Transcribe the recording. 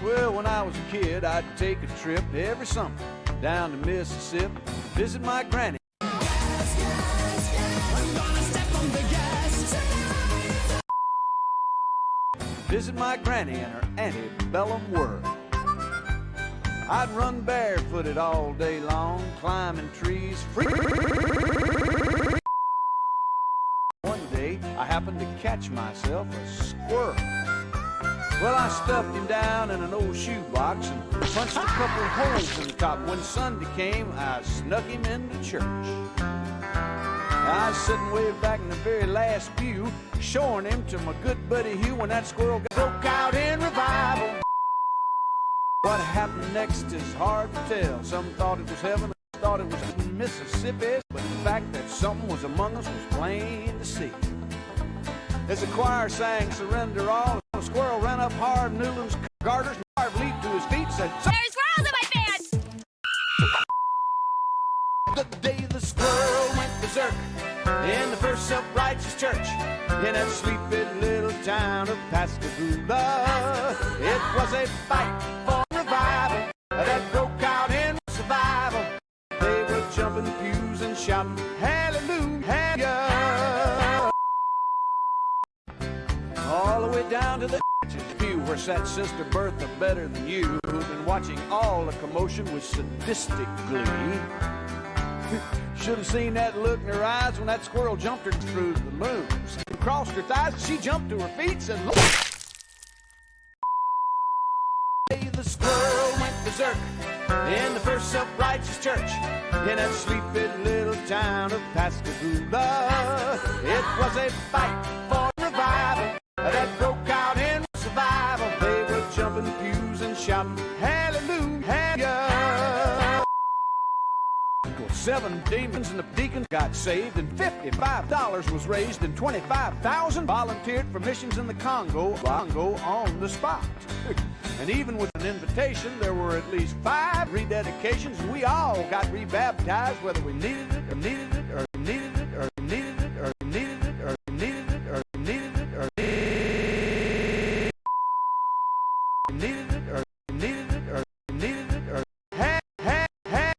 Well, when I was a kid, I'd take a trip every summer down to Mississippi, visit my granny. Visit my granny in her antebellum world. I'd run barefooted all day long, climbing trees. One day, I happened to catch myself a squirrel. Well, I stuffed him down in an old shoebox and punched a couple of holes in the top. When Sunday came, I snuck him into church. I was sitting way back in the very last pew, showing him to my good buddy Hugh when that squirrel broke out in revival. What happened next is hard to tell. Some thought it was heaven, others thought it was Mississippi. But the fact that something was among us was plain to see. As the choir sang "Surrender All," the squirrel ran up hard, Newland's garters, and Harv leaped to his feet and said, "There's squirrels in my pants!" The day the squirrel went berserk in the first self-righteous church in that sleepy little town of Pascagoula. It was a fight for revival that broke out in survival. They were jumping pews and shouting, "Hallelujah!" All the way down to the pew where sat Sister Bertha Better Than You, who'd been watching all the commotion with sadistic glee. Should have seen that look in her eyes when that squirrel jumped her through the looms. Crossed her thighs, she jumped to her feet and said, "Look!" The squirrel went berserk in the first self-righteous church in that sleepy little town of Pascagoula. It was a fight for revival that broke out in survival. They were jumping pews and shouting, "Hallelujah!" 7 demons and the deacons got saved, and $55 was raised, and 25,000 volunteered for missions in the Congo on the spot. And even with an invitation, there were at least 5 rededications, and we all got rebaptized, whether we needed it or needed it.